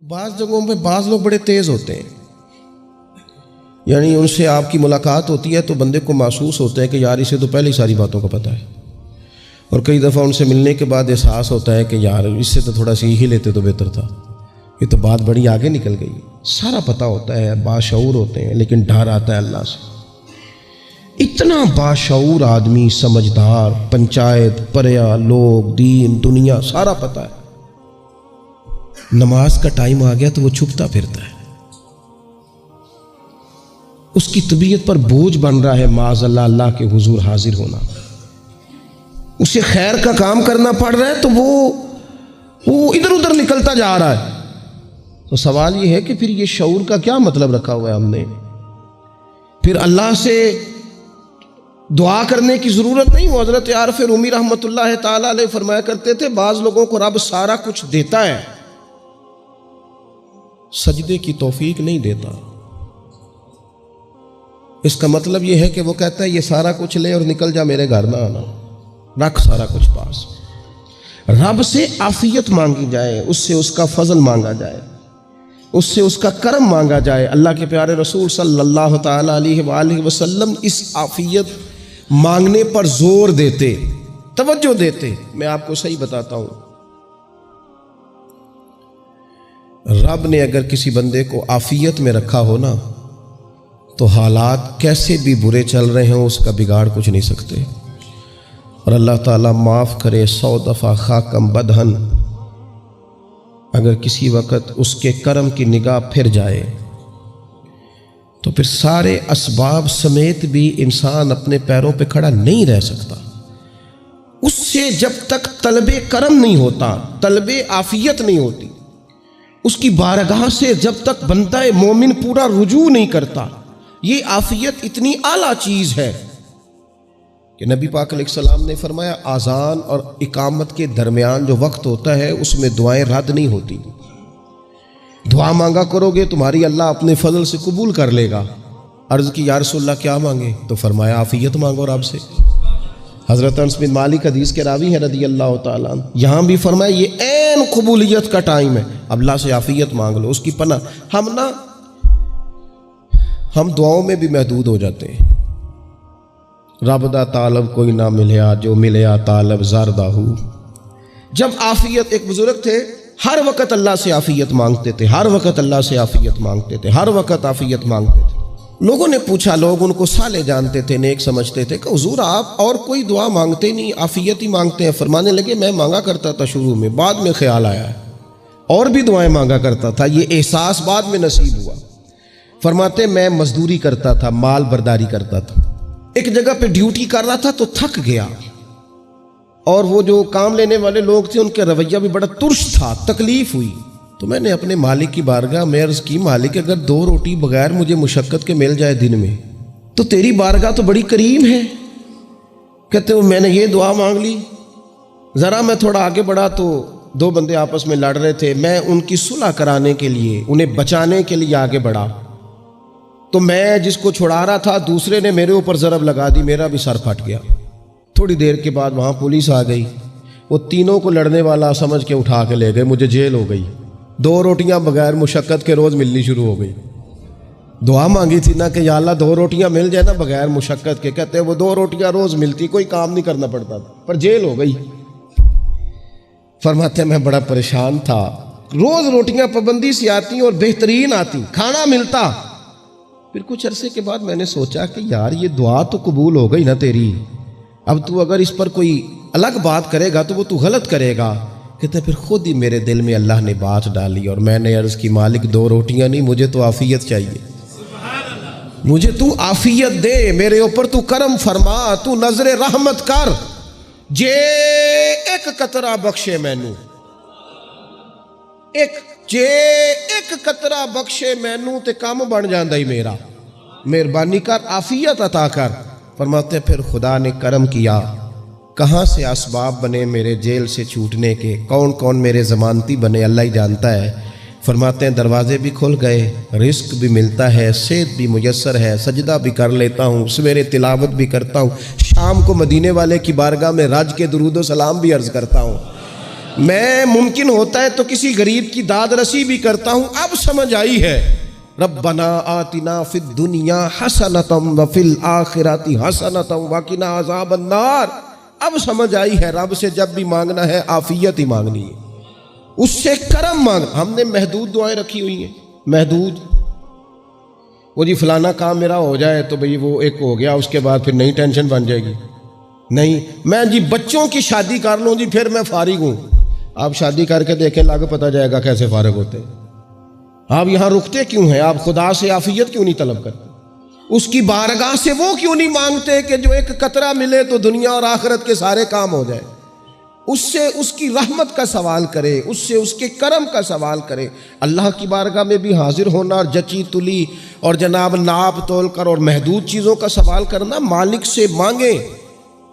بعض جگہوں پہ بعض لوگ بڑے تیز ہوتے ہیں، یعنی ان سے آپ کی ملاقات ہوتی ہے تو بندے کو محسوس ہوتا ہے کہ یار اسے تو پہلے ہی ساری باتوں کا پتہ ہے، اور کئی دفعہ ان سے ملنے کے بعد احساس ہوتا ہے کہ یار اس سے تو تھوڑا سی ہی لیتے تو بہتر تھا، یہ تو بات بڑی آگے نکل گئی۔ سارا پتہ ہوتا ہے، باشعور ہوتے ہیں، لیکن ڈر آتا ہے اللہ سے۔ اتنا باشعور آدمی، سمجھدار، پنچایت، پریا، لوگ، دین، دنیا سارا پتہ ہے، نماز کا ٹائم آ گیا تو وہ چھپتا پھرتا ہے، اس کی طبیعت پر بوجھ بن رہا ہے معاذ اللہ اللہ کے حضور حاضر ہونا، اسے خیر کا کام کرنا پڑ رہا ہے تو وہ ادھر ادھر نکلتا جا رہا ہے۔ تو سوال یہ ہے کہ پھر یہ شعور کا کیا مطلب رکھا ہوا ہے ہم نے؟ پھر اللہ سے دعا کرنے کی ضرورت نہیں۔ وہ حضرت عارف رومی رحمۃ اللہ تعالی علیہ فرمایا کرتے تھے بعض لوگوں کو رب سارا کچھ دیتا ہے، سجدے کی توفیق نہیں دیتا۔ اس کا مطلب یہ ہے کہ وہ کہتا ہے یہ سارا کچھ لے اور نکل جا، میرے گھر نہ آنا، رکھ سارا کچھ پاس۔ رب سے عافیت مانگی جائے، اس سے اس کا فضل مانگا جائے، اس سے اس کا کرم مانگا جائے۔ اللہ کے پیارے رسول صلی اللہ تعالی علیہ وآلہ وسلم اس عافیت مانگنے پر زور دیتے، توجہ دیتے۔ میں آپ کو صحیح بتاتا ہوں، رب نے اگر کسی بندے کو عافیت میں رکھا ہو نا تو حالات کیسے بھی برے چل رہے ہوں اس کا بگاڑ کچھ نہیں سکتے۔ اور اللہ تعالیٰ معاف کرے 100 دفعہ خاکم بدہن، اگر کسی وقت اس کے کرم کی نگاہ پھر جائے تو پھر سارے اسباب سمیت بھی انسان اپنے پیروں پہ کھڑا نہیں رہ سکتا۔ اس سے جب تک طلب کرم نہیں ہوتا، طلب عافیت نہیں ہوتی، اس کی بارگاہ سے جب تک بندہ مومن پورا رجوع نہیں کرتا، یہ عافیت اتنی اعلیٰ چیز ہے کہ نبی پاک علیہ السلام نے فرمایا اذان اور اقامت کے درمیان جو وقت ہوتا ہے اس میں دعائیں رد نہیں ہوتی۔ دعا مانگا کرو گے تمہاری اللہ اپنے فضل سے قبول کر لے گا۔ عرض کی یا رسول اللہ کیا مانگے؟ تو فرمایا عافیت مانگو رب سے۔ حضرت انس بن مالک حدیث کے راوی ہیں رضی اللہ تعالیٰ عنہ، یہاں بھی فرمایا یہ عین قبولیت کا ٹائم ہے، اب اللہ سے عافیت مانگ لو، اس کی پناہ۔ ہم دعاؤں میں بھی محدود ہو جاتے ہیں۔ رب دا طالب کوئی نہ ملیا، جو ملیا طالب زردہ ہو۔ جب عافیت، ایک بزرگ تھے ہر وقت اللہ سے عافیت مانگتے تھے، ہر وقت اللہ سے عافیت مانگتے تھے، ہر وقت عافیت مانگتے تھے۔ لوگوں نے پوچھا، لوگ ان کو صالح جانتے تھے، نیک سمجھتے تھے، کہ حضور آپ اور کوئی دعا مانگتے نہیں، عافیت ہی مانگتے ہیں۔ فرمانے لگے میں مانگا کرتا تھا شروع میں، بعد میں خیال آیا ہے اور بھی دعائیں مانگا کرتا تھا، یہ احساس بعد میں نصیب ہوا۔ فرماتے میں مزدوری کرتا تھا، مال برداری کرتا تھا، ایک جگہ پہ ڈیوٹی کر رہا تھا تو تھک گیا، اور وہ جو کام لینے والے لوگ تھے ان کا رویہ بھی بڑا ترش تھا، تکلیف ہوئی۔ تو میں نے اپنے مالک کی بارگاہ میں عرض کی، مالک اگر 2 روٹی بغیر مجھے مشقت کے مل جائے دن میں تو تیری بارگاہ تو بڑی کریم ہے۔ کہتے ہیں میں نے یہ دعا مانگ لی، ذرا میں تھوڑا آگے بڑھا تو 2 بندے آپس میں لڑ رہے تھے، میں ان کی صلح کرانے کے لیے، انہیں بچانے کے لیے آگے بڑھا، تو میں جس کو چھڑا رہا تھا دوسرے نے میرے اوپر ضرب لگا دی، میرا بھی سر پھٹ گیا۔ تھوڑی دیر کے بعد وہاں پولیس آ گئی، وہ تینوں کو لڑنے والا سمجھ کے اٹھا کے لے گئے، مجھے جیل ہو گئی۔ 2 روٹیاں بغیر مشقت کے روز ملنی شروع ہو گئی۔ دعا مانگی تھی نا کہ یا اللہ 2 روٹیاں مل جائے نا بغیر مشقت کے، کہتے ہیں وہ 2 روٹیاں روز ملتی، کوئی کام نہیں کرنا پڑتا تھا، پر جیل ہو گئی۔ فرماتے ہیں میں بڑا پریشان تھا، روز روٹیاں پابندی سے آتی اور بہترین آتی، کھانا ملتا۔ پھر کچھ عرصے کے بعد میں نے سوچا کہ یار یہ دعا تو قبول ہو گئی نا تیری، اب تو اگر اس پر کوئی الگ بات کرے گا تو وہ تو غلط کرے گا۔ کہتے پھر خود ہی میرے دل میں اللہ نے بات ڈالی اور میں نے عرض کی مالک 2 روٹیاں نہیں، مجھے تو عافیت چاہیے، مجھے تو عافیت دے، میرے اوپر تو کرم فرما، تو نظر رحمت کر، جے ایک قطرہ بخشے مینوں، ایک قطرہ بخشے مینوں تے کام بن جاندا ہی میرا، مہربانی کر عافیت عطا کر۔ فرماتے پھر خدا نے کرم کیا، کہاں سے اسباب بنے میرے جیل سے چھوٹنے کے، کون کون میرے ضمانتی بنے اللہ ہی جانتا ہے۔ فرماتے ہیں دروازے بھی کھل گئے، رزق بھی ملتا ہے، صحت بھی میسر ہے، سجدہ بھی کر لیتا ہوں، سویرے تلاوت بھی کرتا ہوں، شام کو مدینے والے کی بارگاہ میں رج کے درود و سلام بھی عرض کرتا ہوں۔ میں ممکن ہوتا ہے تو کسی غریب کی داد رسی بھی کرتا ہوں. اب سمجھ آئی ہے. ربنا آتنا فی الدنیا حسنۃ وفی الآخرۃ حسنۃ وقنا عذاب النار. اب سمجھ آئی ہے رب سے جب بھی مانگنا ہے عافیت ہی مانگنی ہے, اس سے کرم مانگ. ہم نے محدود دعائیں رکھی ہوئی ہیں, محدود. وہ جی فلانا کام میرا ہو جائے تو بھئی وہ ایک ہو گیا, اس کے بعد پھر نئی ٹینشن بن جائے گی. نہیں, میں جی بچوں کی شادی کر لوں جی پھر میں فارغ ہوں. آپ شادی کر کے دیکھیں, لاگو پتہ جائے گا کیسے فارغ ہوتے ہیں. آپ یہاں رکتے کیوں ہیں؟ آپ خدا سے عافیت کیوں نہیں طلب کرتے؟ اس کی بارگاہ سے وہ کیوں نہیں مانگتے کہ جو ایک قطرہ ملے تو دنیا اور آخرت کے سارے کام ہو جائے؟ اس سے اس کی رحمت کا سوال کرے, اس سے اس کے کرم کا سوال کرے. اللہ کی بارگاہ میں بھی حاضر ہونا اور جچی تلی اور جناب ناپ تول کر اور محدود چیزوں کا سوال کرنا, مالک سے مانگے.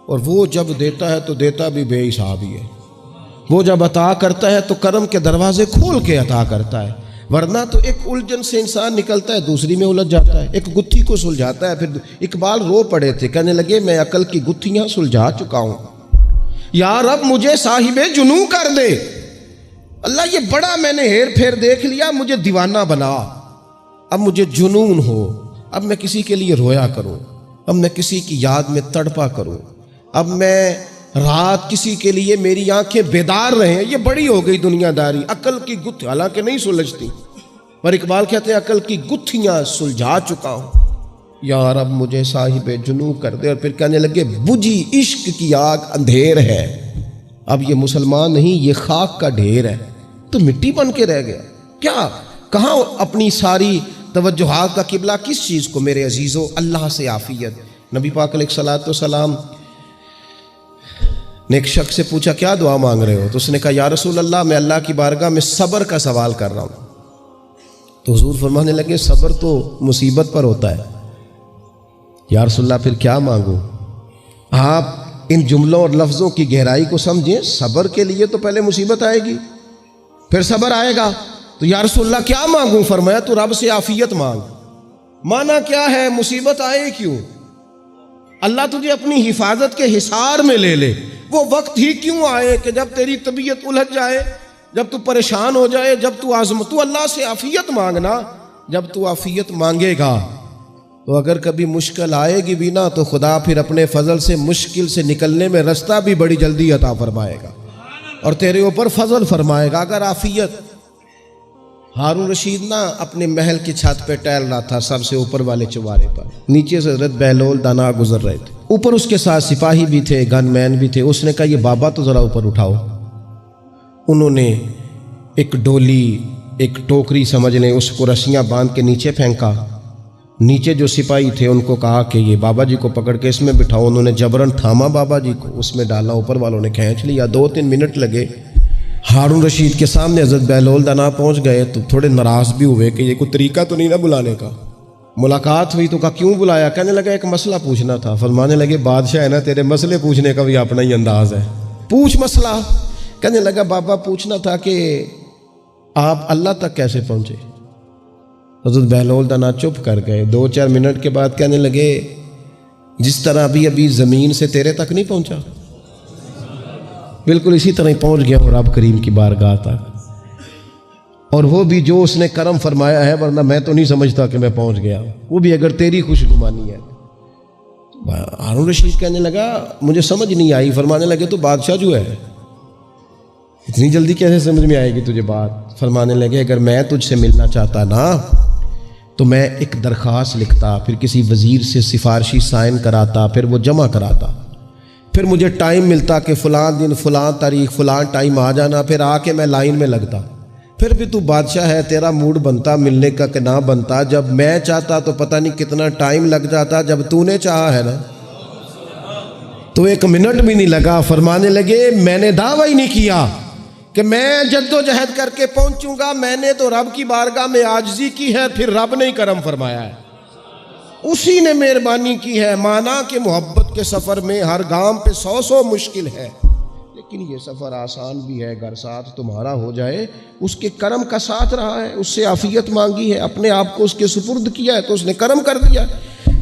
اور وہ جب دیتا ہے تو دیتا بھی بے حساب ہی ہے. وہ جب عطا کرتا ہے تو کرم کے دروازے کھول کے عطا کرتا ہے, ورنہ تو ایک الجھن سے انسان نکلتا ہے دوسری میں الجھ جاتا ہے. ایک گتھی کو سلجھاتا ہے. پھر اقبال رو پڑے تھے, کہنے لگے میں عقل کی گتھیاں سلجھا چکا ہوں, یا رب مجھے صاحب جنوں کر دے. اللہ یہ بڑا میں نے ہیر پھیر دیکھ لیا, مجھے دیوانہ بنا. اب مجھے جنون ہو, اب میں کسی کے لیے رویا کروں, اب میں کسی کی یاد میں تڑپا کروں, اب میں رات کسی کے لیے میری آنکھیں بیدار رہیں. یہ بڑی ہو گئی دنیا داری. عقل کی گتھی حالانکہ نہیں سلجھتی, پر اقبال کہتے ہیں عقل کی گتھیاں سلجھا چکا ہوں, یا رب مجھے صاحب جنوں کر دے. اور پھر کہنے لگے بجھی عشق کی آگ اندھیر ہے. اب یہ مسلمان نہیں, یہ خاک کا ڈھیر ہے, تو مٹی بن کے رہ گیا. کیا کہاں اپنی ساری توجہات کا قبلہ کس چیز کو میرے عزیزو؟ اللہ سے عافیت. نبی پاک علیہ الصلوۃ والسلام نے ایک شخص سے پوچھا کیا دعا مانگ رہے ہو؟ تو اس نے کہا یا رسول اللہ میں اللہ کی بارگاہ میں صبر کا سوال کر رہا ہوں. تو حضور فرمانے لگے صبر تو مصیبت پر ہوتا ہے. یا رسول اللہ پھر کیا مانگوں؟ آپ ان جملوں اور لفظوں کی گہرائی کو سمجھیں. صبر کے لیے تو پہلے مصیبت آئے گی, پھر صبر آئے گا. تو یا رسول اللہ کیا مانگوں؟ فرمایا تو رب سے عافیت مانگ. مانا کیا ہے؟ مصیبت آئے کیوں؟ اللہ تجھے اپنی حفاظت کے حصار میں لے لے. وہ وقت ہی کیوں آئے کہ جب تیری طبیعت الجھ جائے, جب تو پریشان ہو جائے, جب تو تو اللہ سے عافیت مانگنا. جب تو عافیت مانگے گا تو اگر کبھی مشکل آئے گی بھی نا, تو خدا پھر اپنے فضل سے مشکل سے نکلنے میں رستہ بھی بڑی جلدی عطا فرمائے گا اور تیرے اوپر فضل فرمائے گا. اگر عافیت, ہارون رشید نا اپنے محل کی چھت پہ ٹہل رہا تھا, سب سے اوپر والے چوارے پر, نیچے سے حضرت بہلول دانا گزر رہے تھے, اوپر اس کے ساتھ سپاہی بھی تھے, گن مین بھی تھے. اس نے کہا یہ بابا تو ذرا اوپر اٹھاؤ. انہوں نے ایک ڈولی, ایک ٹوکری سمجھ لیں, اس کو رسیاں باندھ کے نیچے پھینکا. نیچے جو سپاہی تھے ان کو کہا کہ یہ بابا جی کو پکڑ کے اس میں بٹھاؤ. انہوں نے جبرن تھاما بابا جی کو, اس میں ڈالا, اوپر والوں نے کھینچ لیا. 2-3 منٹ لگے. ہارون رشید کے سامنے حضرت بہلول دانا پہنچ گئے تو تھوڑے ناراض بھی ہوئے کہ یہ کوئی طریقہ تو نہیں نہ بلانے کا. ملاقات ہوئی تو کہا کیوں بلایا؟ کہنے لگا ایک مسئلہ پوچھنا تھا. فرمانے لگے بادشاہ ہے نا, تیرے مسئلے پوچھنے کا بھی اپنا ہی انداز ہے, پوچھ مسئلہ. کہنے لگا بابا پوچھنا تھا کہ آپ اللہ تک کیسے پہنچے؟ حضرت بہلول دانا چپ کر گئے. 2-4 منٹ کے بعد کہنے لگے جس طرح ابھی زمین سے تیرے تک نہیں پہنچا, بالکل اسی طرح ہی پہنچ گیا ہوں رب کریم کی بارگاہ تک. اور وہ بھی جو اس نے کرم فرمایا ہے, ورنہ میں تو نہیں سمجھتا کہ میں پہنچ گیا, وہ بھی اگر تیری خوش گمانی ہے. ہارون رشید کہنے لگا مجھے سمجھ نہیں آئی. فرمانے لگے تو بادشاہ جو ہے اتنی جلدی کیسے سمجھ میں آئے گی تجھے بات؟ فرمانے لگے اگر میں تجھ سے ملنا چاہتا نا تو میں ایک درخواست لکھتا, پھر کسی وزیر سے سفارشی سائن کراتا, پھر وہ جمع کراتا, پھر مجھے ٹائم ملتا کہ فلاں دن فلاں تاریخ فلاں ٹائم آ جانا, پھر آ کے میں لائن میں لگتا. پھر بھی تو بادشاہ ہے, تیرا موڈ بنتا ملنے کا کہ نہ بنتا. جب میں چاہتا تو پتہ نہیں کتنا ٹائم لگ جاتا, جب تو نے چاہا ہے نا تو 1 منٹ بھی نہیں لگا. فرمانے لگے میں نے دعویٰ ہی نہیں کیا کہ میں جد و جہد کر کے پہنچوں گا, میں نے تو رب کی بارگاہ میں عاجزی کی ہے, پھر رب نے ہی کرم فرمایا ہے, اسی نے مہربانی کی ہے. مانا کہ محبت کے سفر میں ہر گام پہ 100 مشکل ہے, لیکن یہ سفر آسان بھی ہے. اگر ساتھ تمہارا ہو جائے, اس کے کرم کا ساتھ رہا ہے, اس سے عافیت مانگی ہے, اپنے آپ کو اس کے سپرد کیا ہے تو اس نے کرم کر دیا.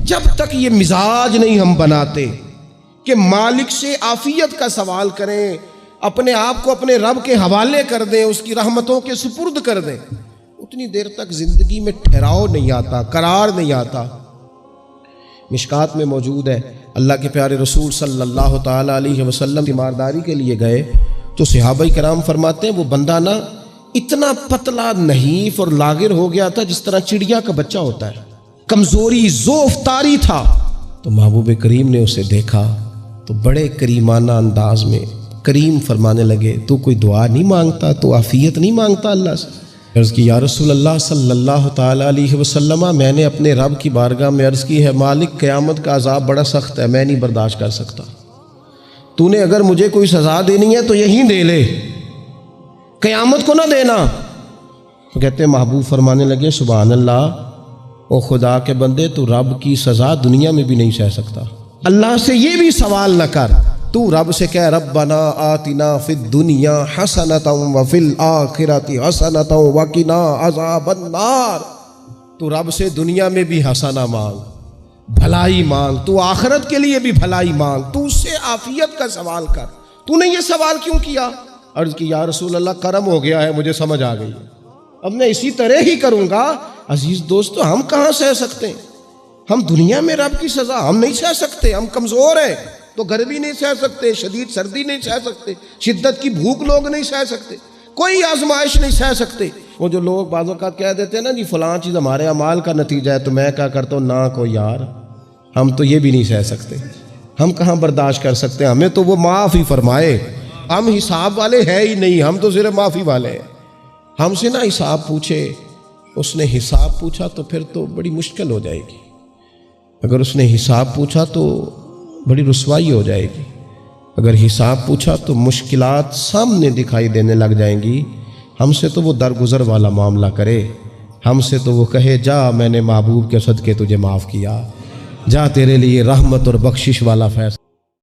جب تک یہ مزاج نہیں ہم بناتے کہ مالک سے عافیت کا سوال کریں, اپنے آپ کو اپنے رب کے حوالے کر دیں، اس کی رحمتوں کے سپرد کر دیں، اتنی دیر تک زندگی میں ٹھہراؤ نہیں آتا، قرار نہیں آتا۔ مشکات میں موجود ہے، اللہ کے پیارے رسول صلی اللہ تعالیٰ علیہ وسلم تیمارداری کے لیے گئے تو صحابہ کرام فرماتے ہیں وہ بندہ نا اتنا پتلا نحیف اور لاغر ہو گیا تھا جس طرح چڑیا کا بچہ ہوتا ہے، کمزوری ضعف طاری تھا۔ تو محبوب کریم نے اسے دیکھا تو بڑے کریمانہ انداز میں کریم فرمانے لگے، تو کوئی دعا نہیں مانگتا، تو عافیت نہیں مانگتا اللہ سے؟ عرض کی یا رسول اللہ صلی اللہ تعالیٰ علیہ وسلم، میں نے اپنے رب کی بارگاہ میں عرض کی ہے مالک قیامت کا عذاب بڑا سخت ہے، میں نہیں برداشت کر سکتا، تو نے اگر مجھے کوئی سزا دینی ہے تو یہیں دے لے، قیامت کو نہ دینا۔ تو کہتے ہیں محبوب فرمانے لگے سبحان اللہ، او خدا کے بندے تو رب کی سزا دنیا میں بھی نہیں سہ سکتا، اللہ سے یہ بھی سوال نہ کر، تو رب سے کہہ ربنا آتنا فی الدنیا حسنۃ وفی الآخرۃ حسنۃ وقنا عذاب النار، تو رب سے دنیا میں بھی حسنہ مانگ، بھلائی مانگ، تو آخرت کے لیے بھی بھلائی مانگ، تو اس سے عافیت کا سوال کر، تو نے یہ سوال کیوں کیا؟ عرض کی یا رسول اللہ کرم ہو گیا ہے، مجھے سمجھ آ گئی، اب میں اسی طرح ہی کروں گا۔ عزیز دوستو، ہم کہاں سہ سکتے ہیں؟ ہم دنیا میں رب کی سزا ہم نہیں سہ سکتے، ہم کمزور ہیں، تو گرمی نہیں سہ سکتے، شدید سردی نہیں سہ سکتے، شدت کی بھوک لوگ نہیں سہ سکتے، کوئی آزمائش نہیں سہ سکتے۔ وہ جو لوگ بعض اوقات کہہ دیتے ہیں نا جی فلاں چیز ہمارے اعمال کا نتیجہ ہے، تو میں کیا کرتا ہوں، نہ کو یار، ہم تو یہ بھی نہیں سہ سکتے، ہم کہاں برداشت کر سکتے ہیں، ہمیں تو وہ معاف ہی فرمائے، ہم حساب والے ہے ہی نہیں، ہم تو صرف معافی والے ہیں۔ ہم سے نہ حساب پوچھے، اس نے حساب پوچھا تو پھر تو بڑی مشکل ہو جائے گی، اگر اس نے حساب پوچھا تو بڑی رسوائی ہو جائے گی، اگر حساب پوچھا تو مشکلات سامنے دکھائی دینے لگ جائیں گی۔ ہم سے تو وہ درگزر والا معاملہ کرے، ہم سے تو وہ کہے جا میں نے محبوب کے صدقے تجھے معاف کیا، جا تیرے لیے رحمت اور بخشش والا فیصلہ